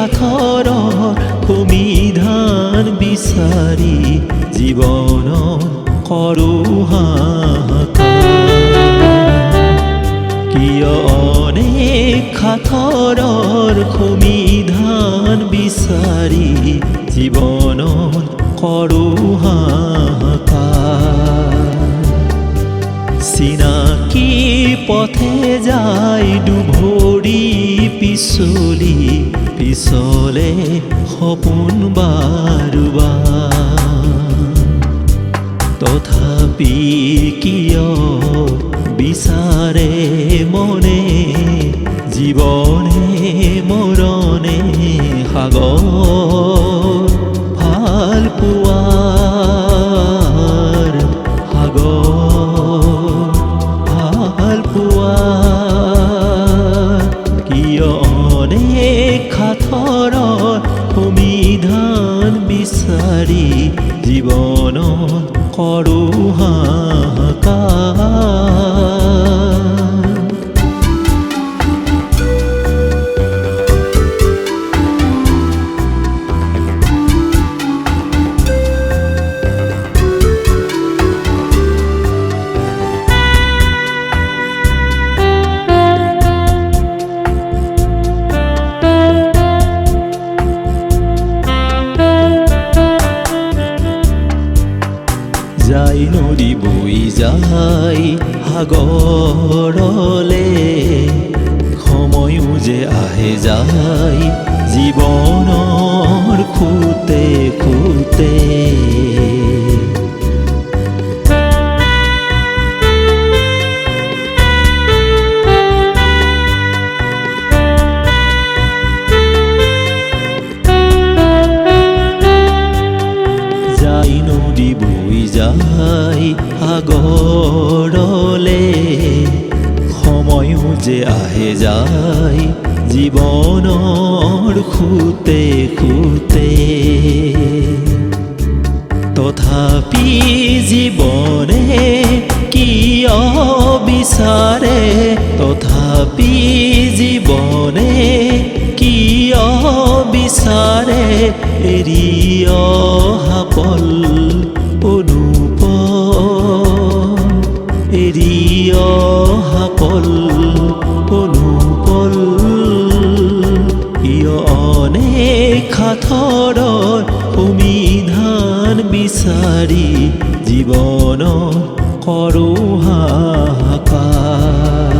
সাথৰ সমিধান বিচাৰি জীৱনত কৰোঁ হাহাকাৰ। কিয় অনেক সাথৰ সমিধান বিচাৰি জীৱনত কৰোঁ হাহাকাৰ। চিনাকি পথে যায় দুভৰি পিছলি পিছলে সপোন বাৰুবাৰ। তথাপি কিয় বিচাৰে মনে জীৱনে মৰণে সাগৰ ভাল পোৱাৰ সাগৰ ভাল পোৱাৰ। কিয় অনেক সাথৰ সমিধান বিচাৰি জীৱনত কৰোঁ হাহাকাৰ। যাই নদী বৈ যায় সাগৰলে, সময়ো যে আহে যায় জীৱনৰ খুঁতে খুঁতে। যাই নদী বৈ যায় সাগৰলে, সময়ো যে আহে যায় জীৱনৰ খুঁতে খুঁতে। তথাপি জীৱনে কিয় বিচাৰে, তথাপি জীৱনে কিয় বিচাৰে এৰি অহা পল অনুপম, এৰি অহা পল অনুপল। কিয় অনেক সাথৰ সমিধান বিচাৰি জীৱনত কৰোঁ হাহাকাৰ।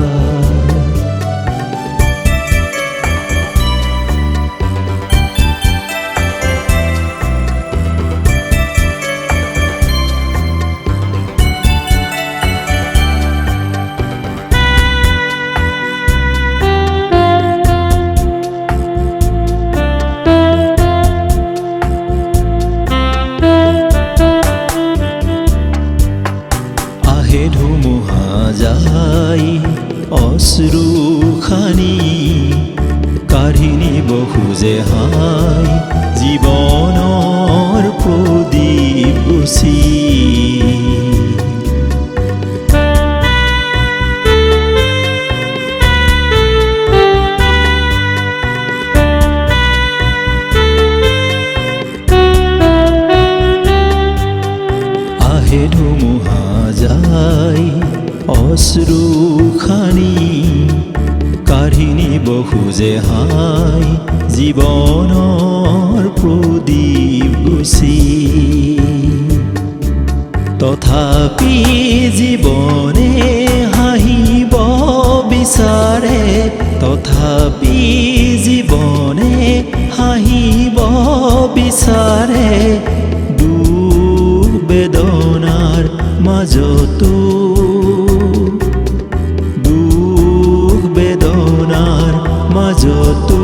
ধুমুহা যায় অশ্ৰু খানি, কাঢ়ি নিব খোজে হাই জীৱনৰ প্ৰদীপ গুচি। আহে ধুমুহা যায় অশ্ৰু খানি, কাঢ়ি নিব খোজে হাই জীৱনৰ প্ৰদীপ গুচি। তথাপি জীৱনে হাঁহিব বিচাৰে, তথাপি জীৱনে হাঁহিব বিচাৰে দুখ বেদনাৰ মাজতো, দুখ বেদনাৰ মাজতো।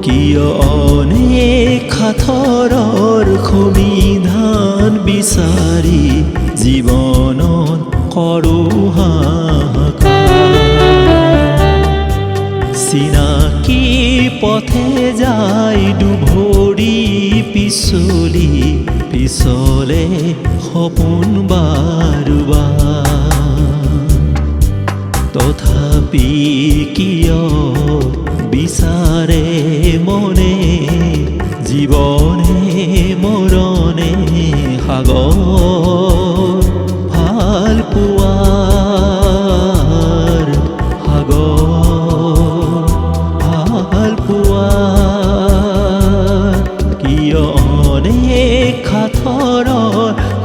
কিয় অনেক সাথৰ সমিধান বিচাৰি জীৱনত কৰোঁ হাহাকাৰ। চিনাকি পথে যায় দুভৰি পিছলি পিছলে সপোন বাৰুবাৰ। তথাপি কিয় বিচাৰে মনে জীৱনে মৰণে সাগৰ ভাল পোৱাৰ সাগৰ ভাল পোৱাৰ কিয় অনেক সাঁথৰৰ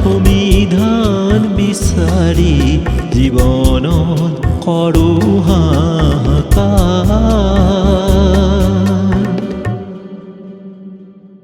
সমিধান বিচাৰি জীৱনত কৰোঁ